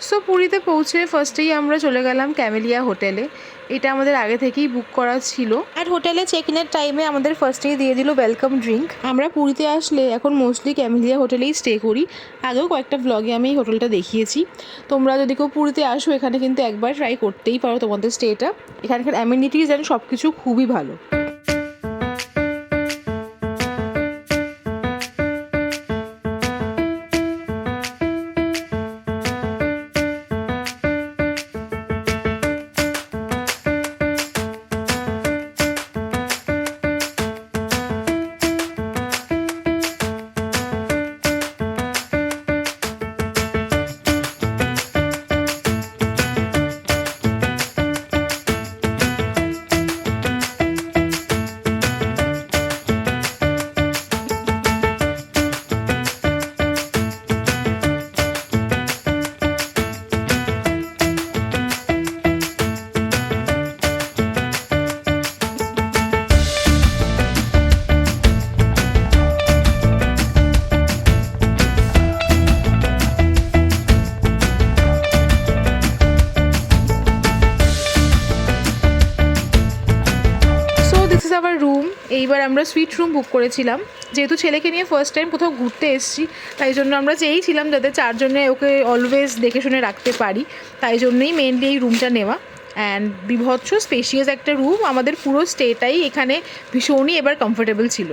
So পুরীতে পৌঁছে ফার্স্টেই আমরা চলে গেলাম ক্যামেলিয়া হোটেলে। এটা আমাদের আগে থেকেই বুক করা ছিল। আর হোটেলে চেক ইনের টাইমে আমাদের ফার্স্টেই দিয়ে দিল ওয়েলকাম ড্রিঙ্ক। আমরা পুরীতে আসলে এখন মোস্টলি ক্যামেলিয়া হোটেলেই স্টে করি। আগেও কয়েকটা ব্লগে আমি এই হোটেলটা দেখিয়েছি। তোমরা যদি কেউ পুরীতে আসো এখানে কিন্তু একবার ট্রাই করতেই পারো তোমাদের স্টেটা। এখানকার অ্যামেনিটিস অ্যান্ড সব কিছু খুবই ভালো। আবার রুম এইবার আমরা সুইট রুম বুক করেছিলাম। যেহেতু ছেলেকে নিয়ে ফার্স্ট টাইম কোথাও ঘুরতে এসেছি, তাই জন্য আমরা চেয়েছিলাম যাতে চারজনে ওকে অলওয়েজ দেখে শুনে রাখতে পারি, তাই জন্যই মেনলি এই রুমটা নেওয়া। অ্যান্ড বিভৎস স্পেশিয়াস একটা রুম। আমাদের পুরো স্টেটাই এখানে ভীষণই এবার কমফোর্টেবল ছিল।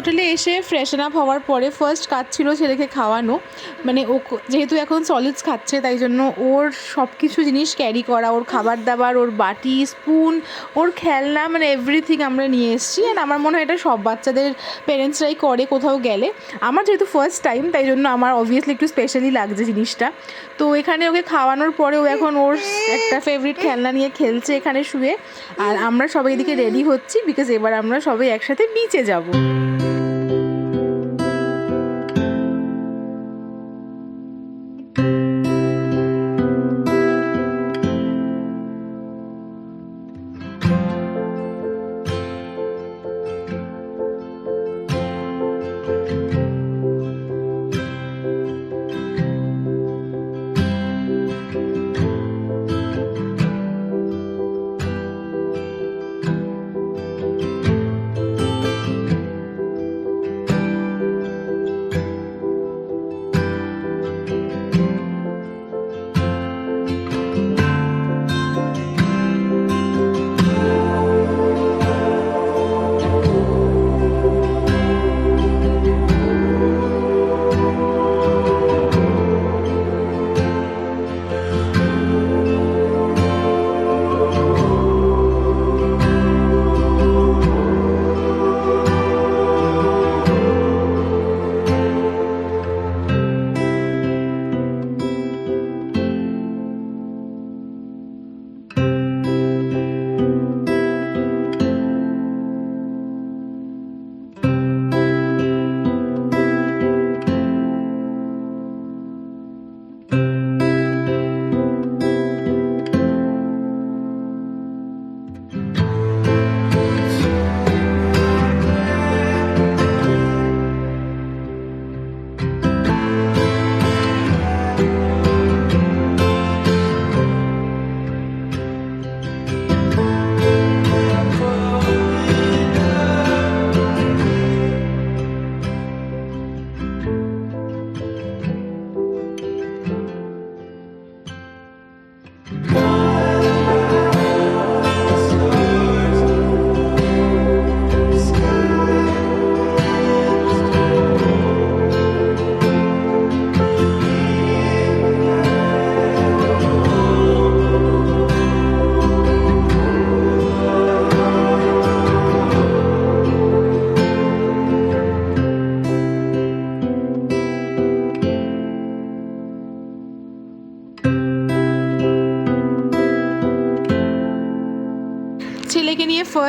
হোটেলে এসে ফ্রেশন আপ হওয়ার পরে ফার্স্ট কাজ ছিল ছেলেকে খাওয়ানো। মানে ও যেহেতু এখন সলিডস খাচ্ছে, তাই জন্য ওর সব কিছু জিনিস ক্যারি করা, ওর খাবার দাবার, ওর বাটি স্পুন, ওর খেলনা, মানে এভরিথিং আমরা নিয়ে এসেছি। অ্যান্ড আমার মনে হয় এটা সব বাচ্চাদের পেরেন্টসরাই করে কোথাও গেলে। আমার যেহেতু ফার্স্ট টাইম, তাই জন্য আমার অবভিয়াসলি একটু স্পেশালি লাগছে জিনিসটা। তো এখানে ওকে খাওয়ানোর পরেও এখন ওর একটা ফেভারিট খেলনা নিয়ে খেলছে এখানে শুয়ে। আর আমরা সবাই এদিকে রেডি হচ্ছি, বিকজ এবার আমরা সবাই একসাথে বিচে যাব।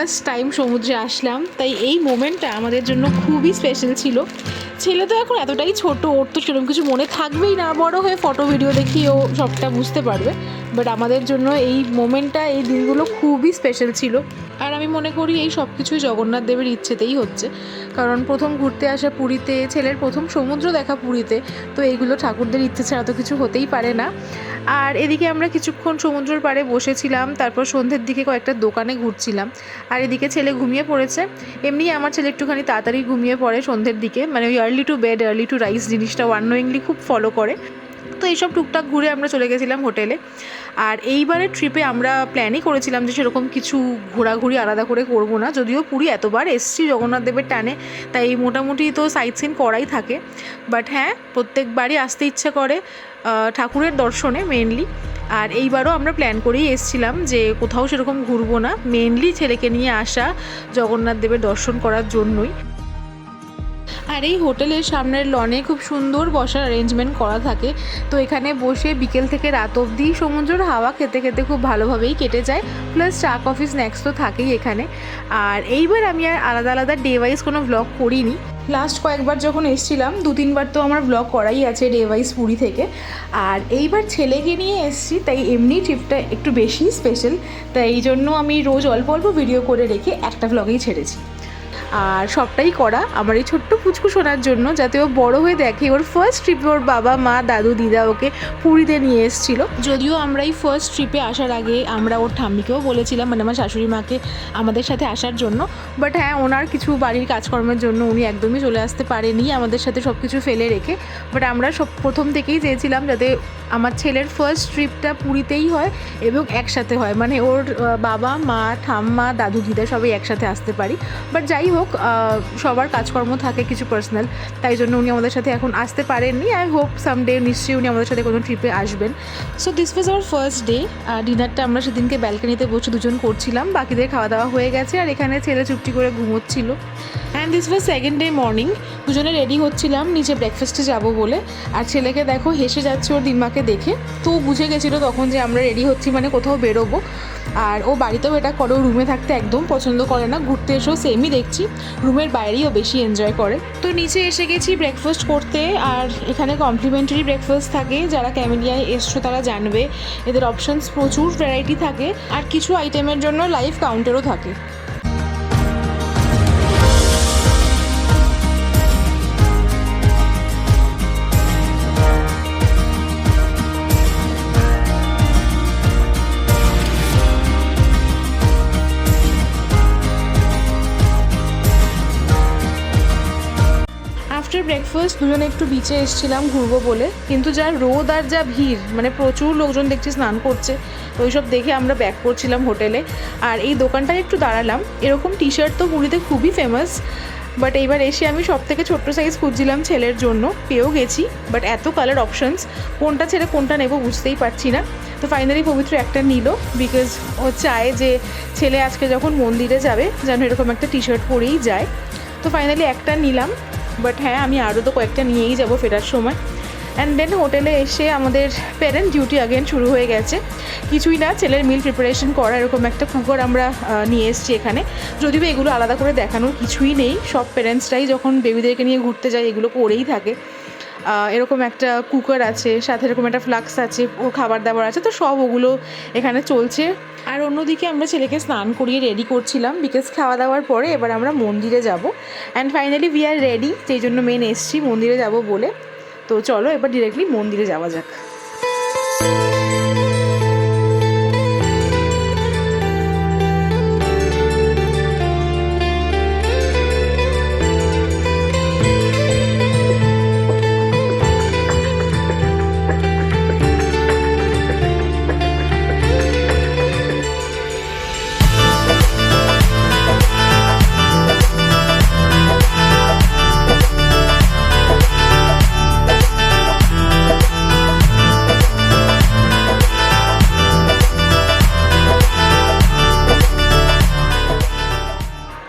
ফার্স্ট টাইম সমুদ্রে আসলাম, তাই এই মোমেন্টটা আমাদের জন্য খুবই স্পেশাল ছিল। ছেলে তো এখন এতটাই ছোট, ওর তো সেরকম কিছু মনে থাকবেই না, বড় হয়ে ফটো ভিডিও দেখি ও সবটা বুঝতে পারবে। বাট আমাদের জন্য এই মোমেন্টটা, এই দিনগুলো খুবই স্পেশাল ছিল। আর আমি মনে করি এই সব কিছুই জগন্নাথ দেবের ইচ্ছেতেই হচ্ছে, কারণ প্রথম ঘুরতে আসা পুরীতে, ছেলের প্রথম সমুদ্র দেখা পুরীতে, তো এইগুলো ঠাকুরদের ইচ্ছে ছাড়া তো কিছু হতেই পারে না। আর এদিকে আমরা কিছুক্ষণ সমুদ্রের পাড়ে বসেছিলাম, তারপর সন্ধ্যের দিকে কয়েকটা দোকানে ঘুরছিলাম। আর এদিকে ছেলে ঘুমিয়ে পড়েছে। এমনি আমার ছেলে একটুখানি তাড়াতাড়ি ঘুমিয়ে পড়ে সন্ধ্যের দিকে, মানে ওই early to bed early to rise জিনিসটা আননোয়িংলি খুব ফলো করে। তো এইসব টুকটাক ঘুরে আমরা চলে গেছিলাম হোটেলে। আর এইবারের ট্রিপে আমরা প্ল্যানই করেছিলাম যে সেরকম কিছু ঘোরাঘুরি আলাদা করে করব না, যদিও পুরী এতবার এসছি জগন্নাথ দেবের টানে, তাই মোটামুটি তো সাইট সিন করাই থাকে। বাট হ্যাঁ, প্রত্যেকবারই আসতে ইচ্ছে করে ঠাকুরের দর্শনে মেনলি। আর এইবারও আমরা প্ল্যান করেই এসেছিলাম যে কোথাও সেরকম ঘুরবো না, মেনলি ছেলেকে নিয়ে আসা জগন্নাথ দেবের দর্শন করার জন্যই। আর এই হোটেলের সামনের লনে খুব সুন্দর বসার অ্যারেঞ্জমেন্ট করা থাকে, তো এখানে বসে বিকেল থেকে রাত অবধি সমুদ্রের হাওয়া খেতে খেতে খুব ভালোভাবেই কেটে যায়। প্লাস চা কফি স্ন্যাক্স তো থাকেই এখানে। আর এইবার আমি আর আলাদা আলাদা ডে ওয়াইজ কোনো ভ্লগ করিনি। লাস্ট কয়েকবার যখন এসেছিলাম 2-3বার তো আমার ভ্লগ করাই আছে ডে ওয়াইজ পুরী থেকে। আর এইবার ছেলেকে নিয়ে এসেছি, তাই এমনি ট্রিপটা একটু বেশি স্পেশাল, তাই এই জন্য আমি রোজ অল্প অল্প ভিডিও করে রেখে একটা ভ্লগেই ছেড়েছি। আর সবটাই করা আমার এই ছোট্ট পুচকু শোনার জন্য, যাতে ও বড় হয়ে দেখে ওর ফার্স্ট ট্রিপে ওর বাবা মা দাদু দিদা ওকে পুরীতে নিয়ে এসেছিলো। যদিও আমরা এই ফার্স্ট ট্রিপে আসার আগে আমরা ওর ঠাম্মিকেও বলেছিলাম, মানে আমার শাশুড়ি মাকে, আমাদের সাথে আসার জন্য। বাট হ্যাঁ, ওনার কিছু বাড়ির কাজকর্মের জন্য উনি একদমই চলে আসতে পারেনি আমাদের সাথে সব কিছু ফেলে রেখে। বাট আমরা প্রথম থেকেই চেয়েছিলাম যাতে আমার ছেলের ফার্স্ট ট্রিপটা পুরীতেই হয় এবং একসাথে হয়, মানে ওর বাবা মা ঠাম্মা দাদু দিদা সবাই একসাথে আসতে পারি। বাট যাই হোক, সবার কাজকর্ম থাকে কিছু পার্সোনাল, তাই জন্য উনি আমাদের সাথে এখন আসতে পারেননি। আই হোপ সামডে নিশ্চয়ই উনি আমাদের সাথে কোনো ট্রিপে আসবেন। So this was our first day. ডিনারটা আমরা সেদিনকে ব্যালকনিতে বসে দুজন করছিলাম, বাকিদের খাওয়া দাওয়া হয়ে গেছে, আর এখানে ছেলে চুপটি করে ঘুমোচ্ছিল। And this was second day morning. দুজনে রেডি হচ্ছিলাম নিচে ব্রেকফাস্টে যাব বলে। আর ছেলেকে দেখো হেসে যাচ্ছে ওর দিনমাকে দেখে, তো বুঝে গেছিলো তখন যে আমরা রেডি হচ্ছি মানে কোথাও বেরোবো। আর ও বাড়িতেও এটা করে, ও রুমে থাকতে একদম পছন্দ করে না, ঘুরতে এসেও সেমই দেখছি, রুমের বাইরেই ও বেশি এনজয় করে। তো নিচে এসে গেছি ব্রেকফাস্ট করতে, আর এখানে কমপ্লিমেন্টারি ব্রেকফাস্ট থাকে, যারা ক্যামেলিয়ায় এসছো তারা জানবে। এদের অপশানস প্রচুর ভ্যারাইটি থাকে, আর কিছু আইটেমের জন্য লাইভ কাউন্টারও থাকে। আফটার ব্রেকফাস্ট দুজনে একটু বিচে এসেছিলাম ঘুরবো বলে, কিন্তু যা রোদ আর যা ভিড়, মানে প্রচুর লোকজন দেখছি স্নান করছে, তো ওইসব দেখে আমরা ব্যাক করছিলাম হোটেলে। আর এই দোকানটায় একটু দাঁড়ালাম, এরকম টি শার্ট তো পুরীতে খুবই ফেমাস। বাট এইবার এসে আমি সব থেকে ছোট্ট সাইজ খুঁজছিলাম ছেলের জন্য, পেয়েও গেছি, বাট এত কালার অপশানস, কোনটা ছেড়ে কোনটা নেবো বুঝতেই পারছি না। তো ফাইনালি পবিত্র একটা নিল, বিকজ ও চায় যে ছেলে আজকে যখন মন্দিরে যাবে যেন এরকম একটা টি শার্ট পরেই যায়। তো ফাইনালি একটা নিলাম, বাট হ্যাঁ, আমি আরও তো কয়েকটা নিয়েই যাব ফেরার সময়। অ্যান্ড দেন হোটেলে এসে আমাদের প্যারেন্ট ডিউটি আগেন শুরু হয়ে গেছে। কিছুই না, ছেলের মিল প্রিপারেশন করা, এরকম একটা কুকার আমরা নিয়ে এসেছি এখানে। যদিও এগুলো আলাদা করে দেখানোর কিছুই নেই, সব প্যারেন্টসরাই যখন বেবিদেরকে নিয়ে ঘুরতে যায় এগুলো করেই থাকে। এরকম একটা কুকার আছে, সাথে এরকম একটা ফ্লাক্স আছে, ও খাবার দাবার আছে, তো সব ওগুলো এখানে চলছে। আর অন্যদিকে আমরা ছেলেকে স্নান করিয়ে রেডি করছিলাম, বিকজ খাওয়া দাওয়ার পরে এবার আমরা মন্দিরে যাব। And finally we are ready, যেই জন্য মেন এসছি মন্দিরে যাব বলে। তো চলো এবার ডিরেক্টলি মন্দিরে যাওয়া যাক।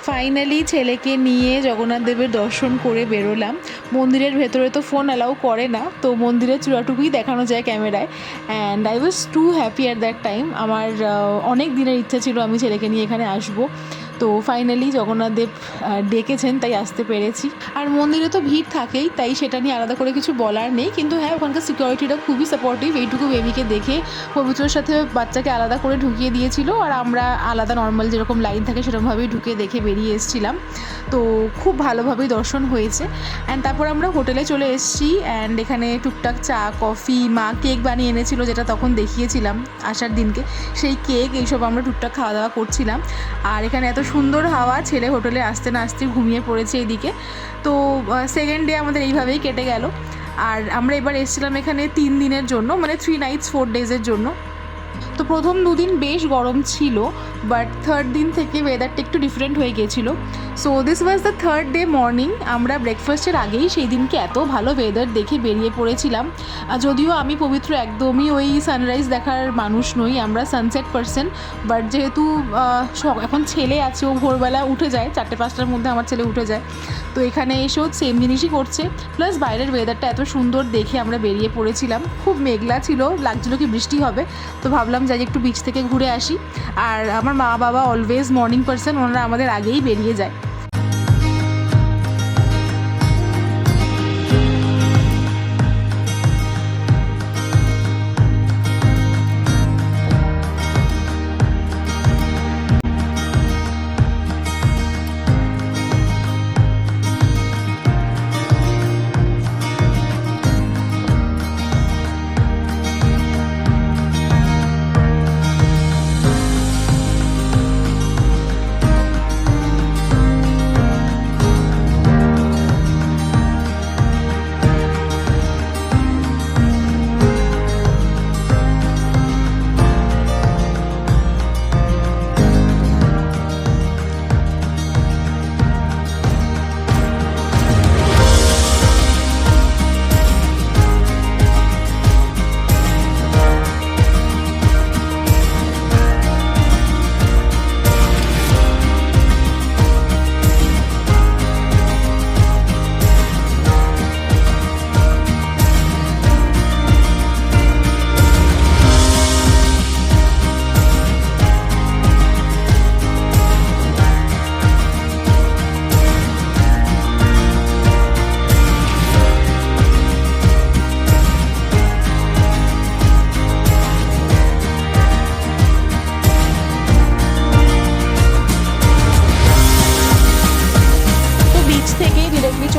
ফাইনালি ছেলেকে নিয়ে জগন্নাথ দেবের দর্শন করে বেরোলাম। মন্দিরের ভেতরে তো ফোন অ্যালাউ করে না, তো মন্দিরের চূড়াটুকুই দেখানো যায় ক্যামেরায়। And I was too happy at that time. আমার অনেক দিনের ইচ্ছা ছিল আমি ছেলেকে নিয়ে এখানে আসবো। তো ফাইনালি জগন্নাথ দেব ডেকেছেন তাই আসতে পেরেছি। আর মন্দিরে তো ভিড় থাকেই, তাই সেটা নিয়ে আলাদা করে কিছু বলার নেই, কিন্তু হ্যাঁ ওখানকার সিকিউরিটিটা খুবই সাপোর্টিভ। এইটুকু বেবিকে দেখে পবিত্রর সাথে বাচ্চাকে আলাদা করে ঢুকিয়ে দিয়েছিল, আর আমরা আলাদা নর্মাল যেরকম লাইন থাকে সেরকমভাবেই ঢুকে দেখে বেরিয়ে এসেছিলাম। তো খুব ভালোভাবেই দর্শন হয়েছে। অ্যান্ড তারপর আমরা হোটেলে চলে এসেছি। অ্যান্ড এখানে টুকটাক চা কফি, মা কেক বানিয়ে এনেছিল যেটা তখন দেখিয়েছিলাম আসার দিনকে, সেই কেক এইসব আমরা টুকটাক খাওয়া দাওয়া করছিলাম। আর এখানে এত সুন্দর হাওয়া, ছেলে হোটেলে আসতে না আসতে ঘুমিয়ে পড়েছে এইদিকে। তো সেকেন্ড ডে আমাদের এইভাবেই কেটে গেল। আর আমরা এবার এসেছিলাম এখানে 3 দিনের জন্য, মানে 3 nights 4 days জন্য। তো প্রথম দুদিন বেশ গরম ছিল, বাট থার্ড দিন থেকে ওয়েদারটা একটু ডিফারেন্ট হয়ে গিয়েছিলো। So this was the third day morning. আমরা ব্রেকফাস্টের আগেই সেই দিনকে এত ভালো ওয়েদার দেখে বেরিয়ে পড়েছিলাম। যদিও আমি পবিত্র একদমই ওই সানরাইজ দেখার মানুষ নই, আমরা সানসেট পারসন। বাট যেহেতু এখন ছেলে আছে, ও ভোরবেলা উঠে যায়, 4-5টার মধ্যে আমার ছেলে উঠে যায়, তো এখানে এসেও সেম জিনিসই করছে। প্লাস বাইরের ওয়েদারটা এত সুন্দর দেখে আমরা বেরিয়ে পড়েছিলাম। খুব মেঘলা ছিল, লাগছিল কি বৃষ্টি হবে, তো ভাবলাম যাই একটু বিচ থেকে ঘুরে আসি। আর আমার মা বাবা অলওয়েজ মর্নিং পারসন, ওনারা আমাদের আগেই বেরিয়ে যায়।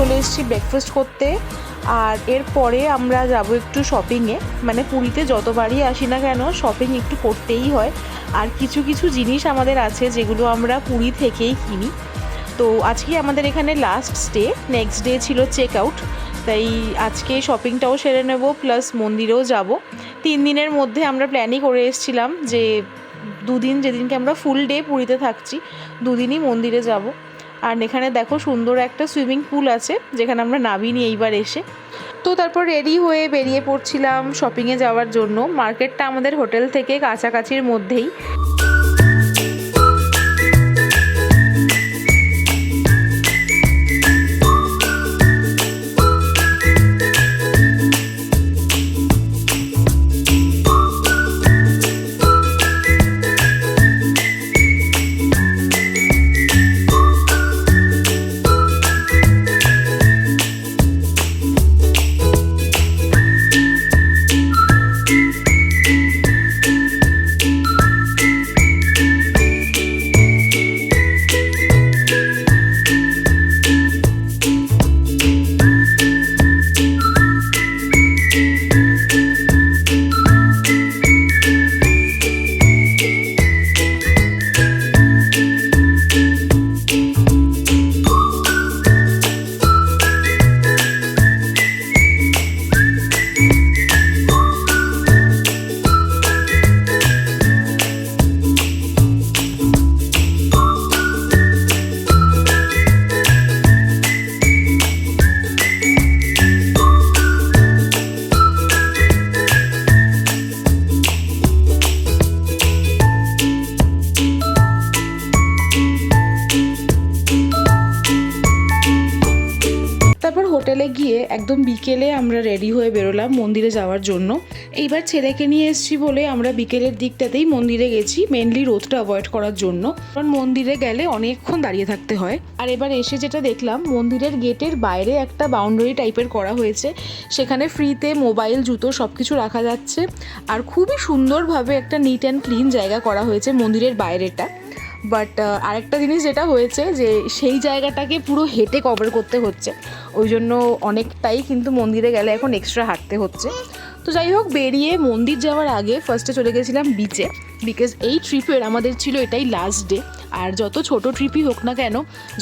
চলে এসেছি ব্রেকফাস্ট করতে। আর এরপরে আমরা যাব একটু শপিংয়ে, মানে পুরীতে যতবারই আসি না কেন শপিং একটু করতেই হয়। আর কিছু কিছু জিনিস আমাদের আছে যেগুলো আমরা পুরী থেকেই কিনি। তো আজকে আমাদের এখানে লাস্ট স্টে, নেক্সট ডে ছিল চেক আউট, তাই আজকে শপিংটাও সেরে নেব, প্লাস মন্দিরেও যাব। 3 দিনের মধ্যে আমরা প্ল্যানই করে এসেছিলাম যে 2 দিন যেদিনকে আমরা ফুল ডে পুরীতে থাকছি, 2 দিনই মন্দিরে যাব। আর এখানে দেখো সুন্দর একটা সুইমিং পুল আছে যেখানে আমরা নামিনি এইবার এসে। তো তারপর রেডি হয়ে বেরিয়ে পড়ছিলাম শপিংয়ে যাওয়ার জন্য। মার্কেটটা আমাদের হোটেল থেকে কাছাকাছির মধ্যেই। হোটেলে গিয়ে একদম বিকেলে আমরা রেডি হয়ে বেরোলাম মন্দিরে যাওয়ার জন্য। এইবার ছেলেকে নিয়ে এসেছি বলে আমরা বিকেলের দিকটাতেই মন্দিরে গেছি, মেনলি রোদটা অ্যাভয়েড করার জন্য, কারণ মন্দিরে গেলে অনেকক্ষণ দাঁড়িয়ে থাকতে হয়। আর এবার এসে যেটা দেখলাম, মন্দিরের গেটের বাইরে একটা বাউন্ডারি টাইপের করা হয়েছে, সেখানে ফ্রিতে মোবাইল, জুতো সব কিছু রাখা যাচ্ছে। আর খুবই সুন্দরভাবে একটা নিট অ্যান্ড ক্লিন জায়গা করা হয়েছে মন্দিরের বাইরেটা। বাট আরেকটা জিনিস যেটা হয়েছে যে সেই জায়গাটাকে পুরো হেঁটে কভার করতে হচ্ছে, ওই জন্য অনেকটাই কিন্তু মন্দিরে গেলে এখন এক্সট্রা হাঁটতে হচ্ছে। তো যাই হোক, বেরিয়ে মন্দির যাওয়ার আগে ফার্স্টে চলে গেছিলাম বিচে, বিকজ এই ট্রিপের আমাদের ছিল এটাই লাস্ট ডে। আর যত ছোট ট্রিপই হোক না কেন,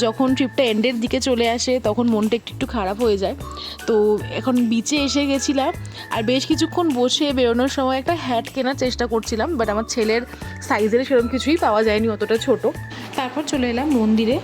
যখন ট্রিপটা এন্ডের দিকে চলে আসে তখন মনটা একটু খারাপ হয়ে যায়। তো এখন বিচে এসে গেছিলাম, আর বেশ কিছুক্ষণ বসে বেরোনোর সময় একটা হ্যাট কেনার চেষ্টা করছিলাম, বাট আমার ছেলের সাইজের সেরকম কিছুই পাওয়া যায়নি, অতটা ছোট। তারপর চলে এলাম মন্দিরে।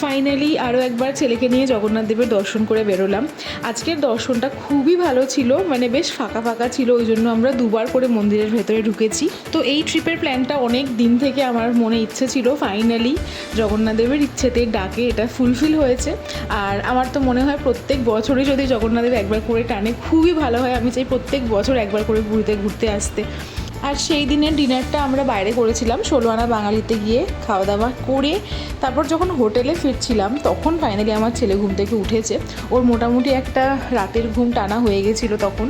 ফাইনালি আরও একবার ছেলেকে নিয়ে জগন্নাথ দেবের দর্শন করে বেরোলাম। আজকের দর্শনটা খুবই ভালো ছিল, মানে বেশ ফাঁকা ফাঁকা ছিল, ওই জন্য আমরা দুবার করে মন্দিরের ভেতরে ঢুকেছি। তো এই ট্রিপের প্ল্যানটা অনেক দিন থেকে আমার মনে ইচ্ছে ছিল, ফাইনালি জগন্নাথ দেবের ইচ্ছেতে ডাকে এটা ফুলফিল হয়েছে। আর আমার তো মনে হয় প্রত্যেক বছরই যদি জগন্নাথ দেব একবার করে টানে খুবই ভালো হয়। আমি চাই প্রত্যেক বছর একবার করে পুরীতে ঘুরতে আসতে। আর সেই দিনের ডিনারটা আমরা বাইরে করেছিলাম 16 আনা বাঙালিতে গিয়ে খাওয়া দাওয়া করে তারপর যখন হোটেলে ফিরছিলাম তখন ফাইনালি আমার ছেলে ঘুম থেকে উঠেছে। ওর মোটামুটি একটা রাতের ঘুম টানা হয়ে গেছিলো তখন।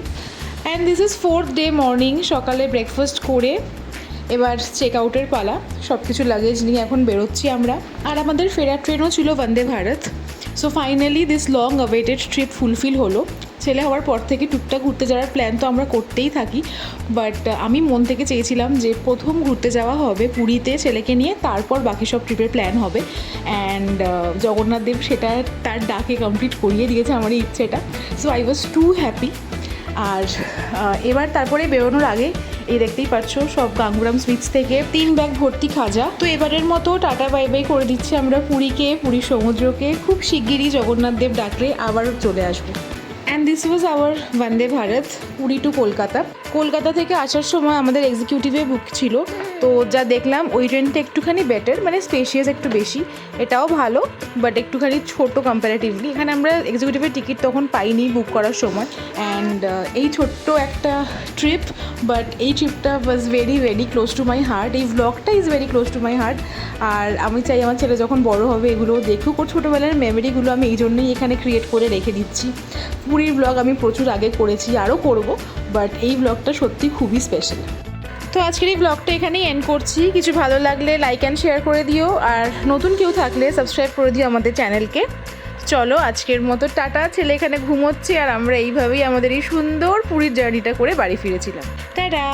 And this is 4th day morning. সকালে ব্রেকফাস্ট করে এবার চেক আউটের পালা, সব কিছু লাগেজ নিয়ে এখন বেরোচ্ছি আমরা। আর আমাদের ফেরার ট্রেনও ছিল Vande Bharat. So finally this long awaited trip fulfil হলো। ছেলে হওয়ার পর থেকে টুকটাক ঘুরতে যাওয়ার প্ল্যান তো আমরা করতেই থাকি, বাট আমি মন থেকে চেয়েছিলাম যে প্রথম ঘুরতে যাওয়া হবে পুরীতে ছেলেকে নিয়ে, তারপর বাকি সব ট্রিপের প্ল্যান হবে। অ্যান্ড জগন্নাথ দেব সেটা তার ডাকে কমপ্লিট করিয়ে দিয়েছে আমার এই ইচ্ছেটা। So I was too happy. আর এবার তারপরে বেরোনোর আগে এই দেখতেই পাচ্ছ সব গাঙ্গুরাম সুইটস থেকে 3 ব্যাগ ভর্তি খাজা। তো এবারের মতো টাটা বাই বাই করে দিচ্ছি আমরা পুরীকে, পুরীর সমুদ্রকে। খুব শিগগিরই জগন্নাথ দেব ডাকলে আবার চলে আসবো। And this was our Vande Bharat Puri to Kolkata. Kolkata থেকে আসার সময় আমাদের এক্সিকিউটিভে বুক ছিল, তো যা দেখলাম ওই ট্রেনটা একটুখানি বেটার, মানে স্পেশিয়াস একটু বেশি, এটাও ভালো বাট একটুখানি ছোটো কম্প্যারেটিভলি। এখানে আমরা এক্সিকিউটিভের টিকিট তখন পাইনি বুক করার সময়। অ্যান্ড এই ছোট্ট একটা ট্রিপ, বাট এই ট্রিপটা was very very close to my heart. এই ব্লগটা is very close to my heart. আর আমি চাই আমার ছেলে যখন বড় হবে এগুলো দেখুক, ওর ছোটোবেলার মেমোরিগুলো আমি এই জন্যই এখানে ক্রিয়েট করে রেখে দিচ্ছি। পুরীর ব্লগ আমি প্রচুর আগে করেছি, আরও করব, বাট এই ব্লগটা সত্যি খুবই স্পেশাল। তো আজকের এই ব্লগটা এখানেই এন্ড করছি। কিছু ভালো লাগলে লাইক অ্যান্ড শেয়ার করে দিও, আর নতুন কেউ থাকলে সাবস্ক্রাইব করে দিও আমাদের চ্যানেলকে। চলো আজকের মতো টাটা। ছেলে এখানে ঘুমোচ্ছে, আর আমরা এইভাবেই আমাদের এই সুন্দর পুরীর জার্নিটা করে বাড়ি ফিরেছিলাম। টাটা।